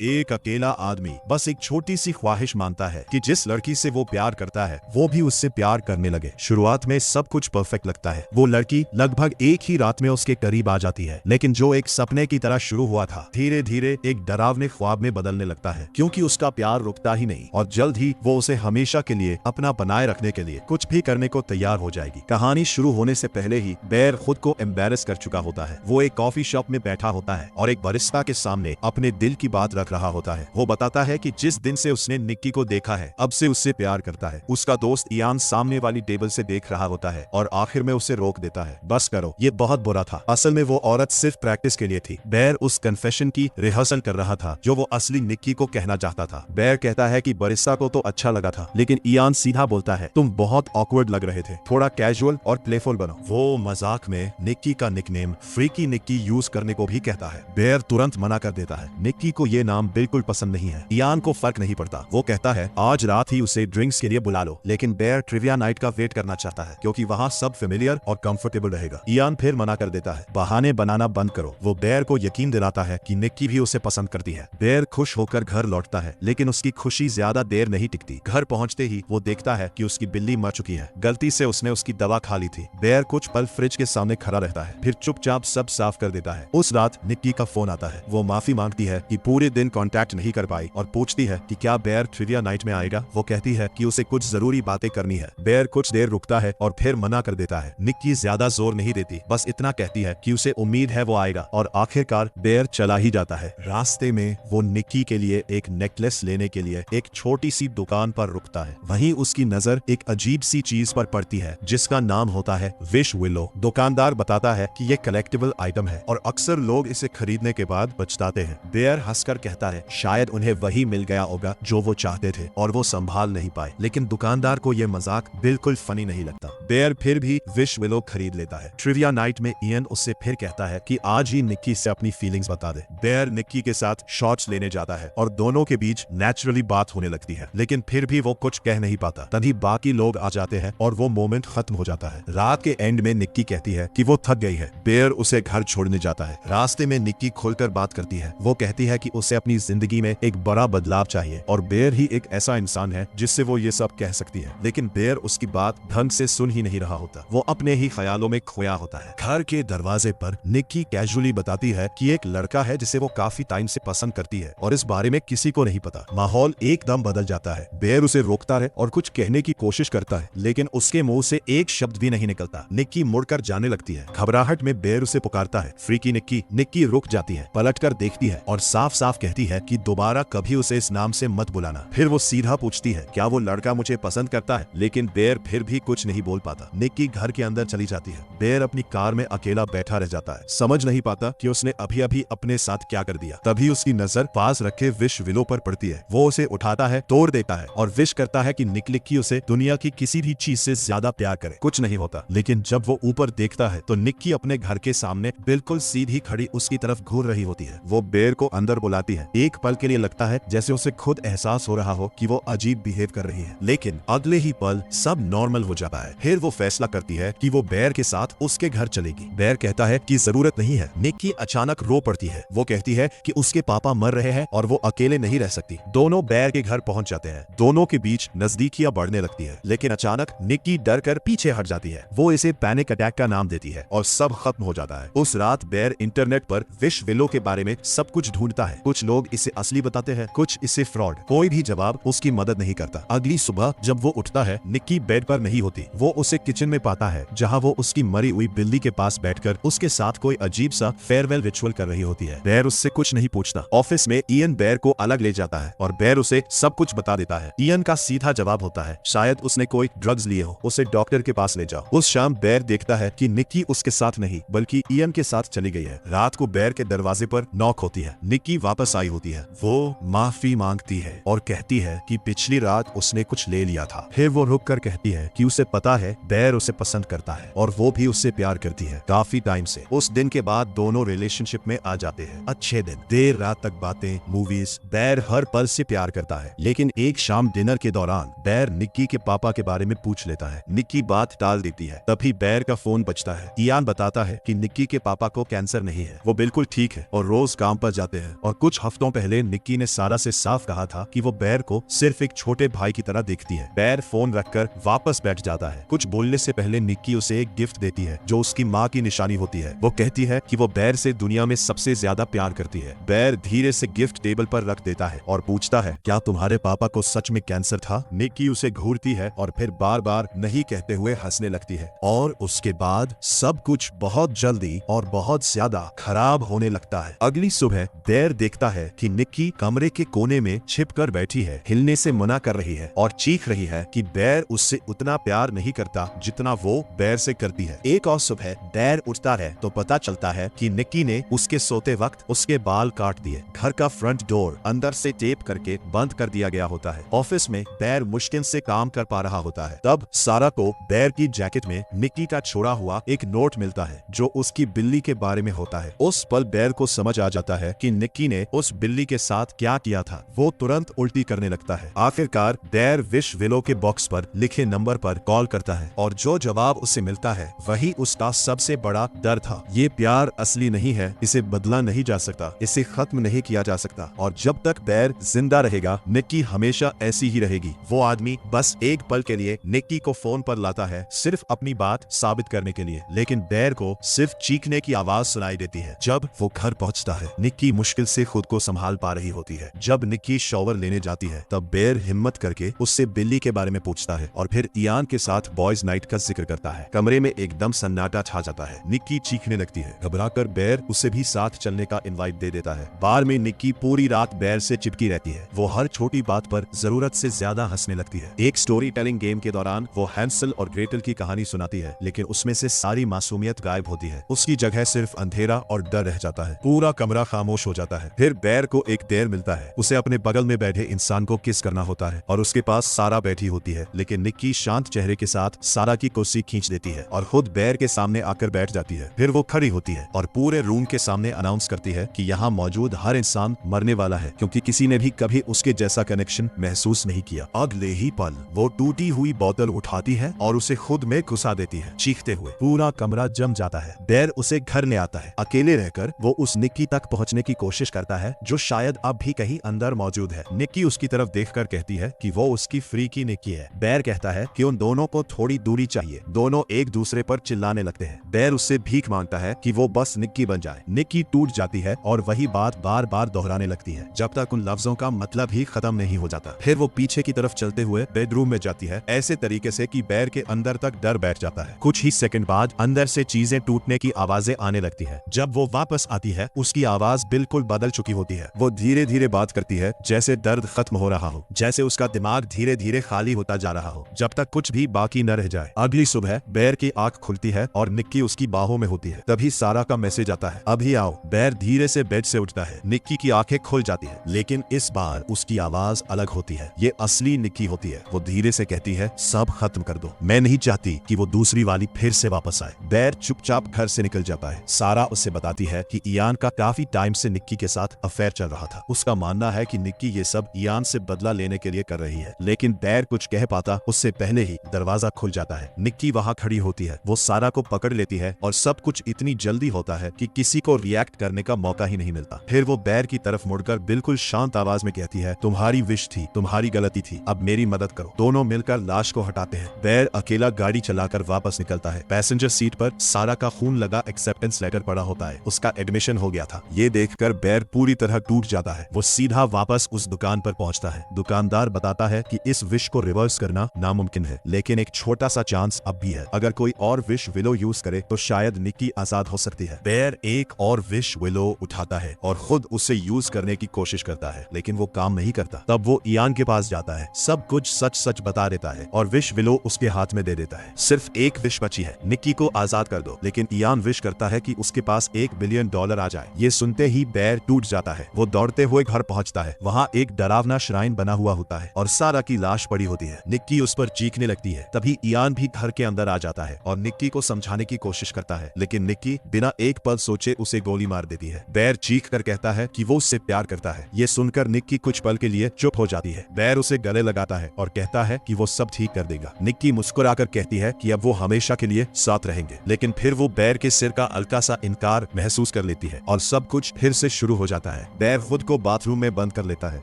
एक अकेला आदमी बस एक छोटी सी ख्वाहिश मानता है कि जिस लड़की से वो प्यार करता है वो भी उससे प्यार करने लगे। शुरुआत में सब कुछ परफेक्ट लगता है। वो लड़की लगभग एक ही रात में उसके करीब आ जाती है, लेकिन जो एक सपने की तरह शुरू हुआ था धीरे धीरे एक डरावने ख्वाब में बदलने लगता है, क्योंकि उसका प्यार रुकता ही नहीं और जल्द ही वो उसे हमेशा के लिए अपना बनाए रखने के लिए कुछ भी करने को तैयार हो जाएगी। कहानी शुरू होने से पहले ही बेयर खुद को एम्बेरस कर चुका होता है। वो एक कॉफी शॉप में बैठा होता है और एक बरिस्ता के सामने अपने दिल की बात रख रहा होता है। वो बताता है कि जिस दिन से उसने निक्की को देखा है अब से उससे प्यार करता है। उसका दोस्त इयान सामने वाली टेबल से देख रहा होता है और आखिर में उसे रोक देता है। बस करो, ये बहुत बुरा था। असल में वो औरत सिर्फ प्रैक्टिस के लिए थी। बेयर उस कन्फेशन की रिहर्सल कर रहा था जो वो असली निक्की को कहना चाहता था। बेयर कहता है कि बरिस्ता को तो अच्छा लगा था, लेकिन इयान सीधा बोलता है तुम बहुत ऑकवर्ड लग रहे थे, थोड़ा कैजुअल और प्लेफुल बनो। वो मजाक में निक्की का निकनेम फ्रीकी निक्की यूज करने को भी कहता है। बेयर तुरंत मना कर देता है। निक्की को ये नाम बिल्कुल पसंद नहीं है। इयान को फर्क नहीं पड़ता। वो कहता है आज रात ही उसे ड्रिंक्स के लिए बुला लो, लेकिन बेयर ट्रिविया नाइट का वेट करना चाहता है क्योंकि वहाँ सब फेमिलियर और कंफर्टेबल रहेगा। इयान फिर मना कर देता है। बहाने बनाना बंद करो। वो बेयर को यकीन दिलाता है कि निक्की भी उसे पसंद करती है। बेयर खुश होकर घर लौटता है, लेकिन उसकी खुशी ज्यादा देर नहीं टिकती। घर पहुंचते ही वो देखता है कि उसकी बिल्ली मर चुकी है। गलती से उसने उसकी दवा खा ली थी। बेयर कुछ पल फ्रिज के सामने खड़ा रहता है, फिर चुपचाप सब साफ कर देता है। उस रात निक्की का फोन आता है। वो माफी मांगती है कि पूरे दिन कांटेक्ट नहीं कर पाई और पूछती है कि क्या बेयर ट्रिविया नाइट में आएगा। वो कहती है कि उसे कुछ जरूरी बातें करनी है। बेयर कुछ देर रुकता है और फिर मना कर देता है। निक्की ज्यादा जोर नहीं देती, बस इतना कहती है कि उसे उम्मीद है वो आएगा और आखिरकार बेयर चला ही जाता है। रास्ते में वो निक्की के लिए एक नेकलेस लेने के लिए एक छोटी सी दुकान पर रुकता है। वहीं उसकी नजर एक अजीब सी चीज पर पड़ती है जिसका नाम होता है विश विलो। दुकानदार बताता है कि ये कलेक्टिबल आइटम है और अक्सर लोग इसे खरीदने के बाद पछताते हैं। बेयर हंसकर कहता है शायद उन्हें वही मिल गया होगा जो वो चाहते थे और वो संभाल नहीं पाए, लेकिन दुकानदार को ये मजाक बिल्कुल फनी नहीं लगता। बेयर फिर भी विश विलो खरीद लेता है। ट्रिविया नाइट में इयन उससे फिर कहता है कि आज ही निक्की से अपनी फीलिंग्स बता दे। बेयर निक्की के साथ शॉट्स लेने जाता है और दोनों के बीच नेचुरली बात होने लगती है, लेकिन फिर भी वो कुछ कह नहीं पाता। तभी बाकी लोग आ जाते हैं और वो मोमेंट खत्म हो जाता है। रात के एंड में निक्की कहती है कि वो थक गई है। बेयर उसे घर छोड़ने जाता है। रास्ते में निक्की खुलकर बात करती है। वो कहती है कि उसे अपनी जिंदगी में एक बड़ा बदलाव चाहिए और बेयर ही एक ऐसा इंसान है जिससे वो ये सब कह सकती है, लेकिन बेयर उसकी बात ढंग से सुन ही नहीं रहा होता। वो अपने ही ख्यालों में खोया होता है। घर के दरवाजे पर निक्की कैजुअली बताती है कि एक लड़का है जिसे वो काफी टाइम से पसंद करती है और इस बारे में किसी को नहीं पता। माहौल एकदम बदल जाता है। बेयर उसे रोकता है और कुछ कहने की कोशिश करता है, लेकिन उसके मुंह से एक शब्द भी नहीं निकलता। निक्की मुड़कर जाने लगती है। घबराहट में बेयर उसे पुकारता है फ्रीकी निक्की। निक्की रुक जाती है, पलटकर देखती है और साफ साफ कहती है कि दोबारा कभी उसे इस नाम से मत बुलाना। फिर वो सीधा पूछती है क्या वो लड़का मुझे पसंद करता है, लेकिन बेयर फिर भी कुछ नहीं बोल पाता। निक्की घर के अंदर चली जाती है। बेयर अपनी कार में अकेला बैठा रह जाता है, समझ नहीं पाता कि उसने अभी अभी अपने साथ क्या कर दिया। तभी उसकी नजर पास रखे विश विलो पर पड़ती है। वो उसे उठाता है, तोड़ देता है और विश करता है कि निक्की उसे दुनिया की किसी भी चीज से ज्यादा प्यार करे। कुछ नहीं होता, लेकिन जब वो ऊपर देखता है तो निक्की अपने घर के सामने बिल्कुल सीधी खड़ी उसकी तरफ घूर रही होती है। वो बेयर को अंदर बुलाती है। एक पल के लिए लगता है जैसे उसे खुद एहसास हो रहा हो कि वो अजीब बिहेव कर रही है, लेकिन अगले ही पल सब नॉर्मल हो जाता है। फिर वो फैसला करती है कि वो बेयर के साथ उसके घर चलेगी। बेयर कहता है कि जरूरत नहीं है। निक्की अचानक रो पड़ती है। वो कहती है कि उसके पापा मर रहे हैं और वो अकेले नहीं रह सकती। दोनों बेयर के घर पहुंच जाते हैं। दोनों के बीच नजदीकियां बढ़ने लगती है, लेकिन अचानक निक्की डर कर पीछे हट जाती है। वो इसे पैनिक अटैक का नाम देती है और सब खत्म हो जाता है। उस रात बेयर इंटरनेट पर विश विलो के बारे में सब कुछ ढूंढता है। कुछ लोग इसे असली बताते हैं, कुछ इसे फ्रॉड। कोई भी जवाब उसकी मदद नहीं करता। अगली सुबह जब वो उठता है निक्की बेड पर नहीं होती। वो उसे किचन में पाता है जहाँ वो उसकी मरी हुई बिल्ली के पास बैठकर उसके साथ कोई अजीब सा फेयरवेल रिचुअल कर रही होती है। बेयर उससे कुछ नहीं पूछता। ऑफिस में इयन बेयर को अलग ले जाता है और बेयर उसे सब कुछ बता देता है। इयन का सीधा जवाब होता है शायद उसने कोई ड्रग्स लिए हो, उसे डॉक्टर के पास ले जाओ। उस शाम बेयर देखता है कि निक्की उसके साथ नहीं बल्कि इयन के साथ चली गई है। रात को बेयर के दरवाजे पर नॉक होती है। निक्की वापस आई होती है। वो माफी मांगती है और कहती है कि पिछली रात उसने कुछ ले लिया था। फिर वो रुक कर कहती है कि उसे पता है बेयर उसे पसंद करता है और वो भी उससे प्यार करती है काफी टाइम से। उस दिन के बाद दोनों रिलेशनशिप में आ जाते हैं। अच्छे दिन, देर रात तक बातें, मूवीज। बेयर हर पल से प्यार करता है, लेकिन एक शाम डिनर के दौरान बेयर निक्की के पापा के बारे में पूछ लेता है। निक्की बात टाल देती है। तभी बेयर का फोन बजता है। इयान बताता है कि निक्की के पापा को कैंसर नहीं है, वो बिल्कुल ठीक है और रोज काम पर जाते हैं और कुछ हफ्तों पहले निक्की ने सारा से साफ कहा था कि वो बेर को सिर्फ एक छोटे भाई की तरह देखती है। बेर फोन रखकर वापस बैठ जाता है। कुछ बोलने से पहले निक्की उसे एक गिफ्ट देती है जो उसकी माँ की निशानी होती है। वो कहती है कि वो बेर से दुनिया में सबसे ज्यादा प्यार करती है। बेर धीरे से गिफ्ट टेबल पर रख देता है और पूछता है, क्या तुम्हारे पापा को सच में कैंसर था? निक्की उसे घूरती है और फिर बार बार नहीं कहते हुए हंसने लगती है। और उसके बाद सब कुछ बहुत जल्दी और बहुत ज्यादा खराब होने लगता है। अगली सुबह बेर देखता है कि निक्की कमरे के कोने में छिपकर बैठी है, हिलने से मना कर रही है और चीख रही है कि बेर उससे उतना प्यार नहीं करता जितना वो बेर से करती है। एक और सुबह बेर उठता है तो पता चलता है कि निक्की ने उसके सोते वक्त उसके बाल काट दिए। घर का फ्रंट डोर अंदर से टेप करके बंद कर दिया गया होता है। ऑफिस में बेर मुश्किल से काम कर पा रहा होता है। तब सारा को बेर की जैकेट में निक्की का छोड़ा हुआ एक नोट मिलता है जो उसकी बिल्ली के बारे में होता है। उस पल बेर को समझ आ जाता है कि निक्की ने उस बिल्ली के साथ क्या किया था। वो तुरंत उल्टी करने लगता है। आखिरकार बेर विश विलो के बॉक्स पर लिखे नंबर पर कॉल करता है और जो जवाब उसे मिलता है वही उसका सबसे बड़ा डर था। ये प्यार असली नहीं है, इसे बदला नहीं जा सकता, इसे खत्म नहीं किया जा सकता और जब तक बेर जिंदा रहेगा निक्की हमेशा ऐसी ही रहेगी। वो आदमी बस एक पल के लिए निक्की को फोन पर लाता है सिर्फ अपनी बात साबित करने के लिए, लेकिन बेर को सिर्फ चीखने की आवाज सुनाई देती है। जब वो घर पहुंचता है निक्की मुश्किल से खुद को संभाल पा रही होती है। जब निक्की शॉवर लेने जाती है तब बेर हिम्मत करके उससे बिल्ली के बारे में पूछता है और फिर इयान के साथ बॉयज नाइट का जिक्र करता है। कमरे में एकदम सन्नाटा छा जाता है। निक्की चीखने लगती है। घबराकर बेर उसे भी साथ चलने का इनवाइट दे देता है। बार में निक्की पूरी रात बेर से चिपकी रहती है। वो हर छोटी बात पर जरूरत से ज्यादा हंसने लगती है। एक स्टोरी टेलिंग गेम के दौरान वो हैंसल और ग्रेटल की कहानी सुनाती है, लेकिन उसमें से सारी मासूमियत गायब होती है। उसकी जगह सिर्फ अंधेरा और डर रह जाता है। पूरा कमरा खामोश हो जाता है। फिर बेर को एक देर मिलता है। उसे अपने बगल में बैठे इंसान को किस करना होता है और उसके पास सारा बैठी होती है, लेकिन निक्की शांत चेहरे के साथ सारा की कुर्सी खींच देती है और खुद बेर के सामने आकर बैठ जाती है। फिर वो खड़ी होती है और पूरे रूम के सामने अनाउंस करती है कि यहाँ मौजूद हर इंसान मरने वाला है, क्योंकि किसी ने भी कभी उसके जैसा कनेक्शन महसूस नहीं किया। अगले ही पल वो टूटी हुई बोतल उठाती है और उसे खुद में घुसा देती है। चीखते हुए पूरा कमरा जम जाता है। बेर उसे घर ले आता है। अकेले रहकर वो उस निक्की तक पहुंचने की कोशिश करता है जो शायद अब भी कहीं अंदर मौजूद है। निक्की उसकी तरफ देखकर कहती है कि वो उसकी फ्रीकी निक्की है। बेर कहता है कि उन दोनों को थोड़ी दूरी चाहिए। दोनों एक दूसरे पर चिल्लाने लगते हैं। बेर उससे भीख मांगता है कि वो बस निक्की बन जाए। निक्की टूट जाती है और वही बात बार बार दोहराने लगती है जब तक उन लफ्जों का मतलब ही खत्म नहीं हो जाता। फिर वो पीछे की तरफ चलते हुए बेडरूम में जाती है, ऐसे तरीके से कि बेर के अंदर तक डर बैठ जाता है। कुछ ही सेकंड बाद अंदर से चीजें टूटने की आवाजें आने लगती है। जब वो वापस आती है उसकी आवाज बिल्कुल बदल चुकी होती है। वो धीरे धीरे बात करती है जैसे दर्द खत्म हो रहा हो, जैसे उसका दिमाग धीरे धीरे खाली होता जा रहा हो जब तक कुछ भी बाकी न रह जाए। अगली सुबह बेर की आंख खुलती है और निक्की उसकी बाहों में होती है। तभी सारा का मैसेज आता है, अभी आओ। बेर धीरे से बेड से उठता है। निक्की की आंखें खुल जाती है, लेकिन इस बार उसकी आवाज अलग होती है। ये असली निक्की होती है। वो धीरे से कहती है, सब खत्म कर दो, मैं नहीं चाहती कि वो दूसरी वाली फिर से वापस आए। बेर चुपचाप घर से निकल जाता है। सारा उससे बताती है कि इयान का काफी टाइम से निक्की के साथ अफेयर चल रहा था। उसका मानना है कि निक्की ये सब इयान से बदला लेने के लिए कर रही है, लेकिन बेर कुछ कह पाता उससे पहले ही दरवाजा खुल जाता है। निक्की वहाँ खड़ी होती है। वो सारा को पकड़ लेती है और सब कुछ इतनी जल्दी होता है कि किसी को रिएक्ट करने का मौका ही नहीं मिलता। फिर वो बेर की तरफ मुड़कर बिल्कुल शांत आवाज में कहती है, तुम्हारी विश थी, तुम्हारी गलती थी, अब मेरी मदद करो। दोनों मिलकर लाश को हटाते हैं। बेर अकेला गाड़ी चलाकर वापस निकलता है। पैसेंजर सीट पर सारा का खून लगा एक्सेप्टेंस लेटर पड़ा होता है। उसका एडमिशन हो गया था। ये देखकर बेर पूरी तरह टूट जाता है। वो सीधा वापस उस दुकान पर पहुंचता है। दुकानदार बताता है कि इस विश को रिवर्स करना नामुमकिन है, लेकिन एक छोटा सा चांस अब भी है। अगर कोई और विश विलो यूज करे तो शायद निक्की आजाद हो सकती है। बेर एक और विश विलो उठाता है और खुद उसे यूज करने की कोशिश करता है, लेकिन वो काम नहीं करता। तब वो इयान के पास जाता है, सब कुछ सच सच बता देता है और विश विलो उसके हाथ में दे देता है। सिर्फ एक विश बची है, निक्की को आजाद कर दो। लेकिन इयान विश करता है कि उसके पास $1 बिलियन आ जाए। ये सुनते ही बेर टूट जाता है। वो दौड़ते हुए घर पहुंचता है। वहाँ एक डरावना श्राइन बना हुआ होता है और सारा की लाश पड़ी होती है। निक्की उस पर चीखने लगती है। तभी इयान भी घर के अंदर आ जाता है और निक्की को समझाने की कोशिश करता है, लेकिन निक्की बिना एक पल सोचे उसे गोली मार देती है। बेर चीख कर कहता है कि वो उससे प्यार करता है। ये सुनकर निक्की कुछ पल के लिए चुप हो जाती है। बेर उसे गले लगाता है और कहता है कि वो सब ठीक कर देगा। निक्की मुस्कुराकर कहती है कि अब वो हमेशा के लिए साथ रहेंगे, लेकिन फिर वो बेर के सिर का हल्का सा इनकार महसूस कर लेती है और सब कुछ फिर से शुरू हो जाता है। है। बेर खुद को बाथरूम में बंद कर लेता है।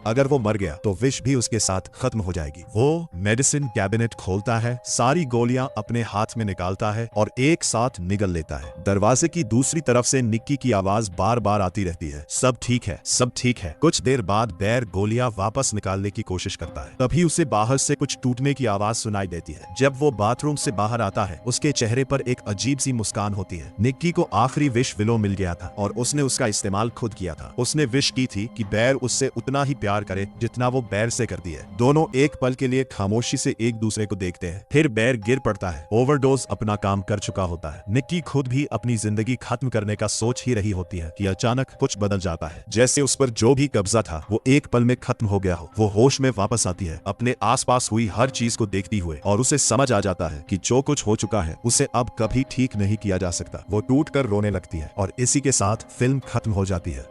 अगर वो मर गया तो विश भी उसके साथ खत्म हो जाएगी। वो मेडिसिन कैबिनेट खोलता है, सारी गोलियां अपने हाथ में निकालता है और एक साथ निगल लेता है। दरवाजे की दूसरी तरफ से निक्की की आवाज बार बार आती रहती है, सब ठीक है, सब ठीक है। कुछ देर बाद बेर गोलियां वापस निकालने की कोशिश करता है। तभी उसे बाहर से कुछ टूटने की आवाज सुनाई देती है। जब वो बाथरूम से बाहर आता है, उसके चेहरे पर एक अजीब सी मुस्कान होती है। निक्की को आखिरी विश विलो मिल गया था और उसने उसका इस्तेमाल खुद किया था। उसने विश की थी कि बेर उससे उतना ही प्यार करे जितना वो बेर से करती है। दोनों एक पल के लिए खामोशी से एक दूसरे को देखते हैं। फिर बेर गिर पड़ता है। ओवरडोज अपना काम कर चुका होता है। निक्की खुद भी अपनी जिंदगी खत्म करने का सोच ही रही होती है कि अचानक कुछ बदल जाता है। जैसे उस पर जो भी कब्जा था वो एक पल में खत्म हो गया हो। वो होश में वापस आती है, अपने आसपास हुई हर चीज को देखती हुए, और उसे समझ आ जाता है कि जो कुछ हो चुका है उसे अब कभी ठीक नहीं किया जा सकता। वो टूट कर रोने लगती है और इसी के साथ फिल्म खत्म हो जाती है।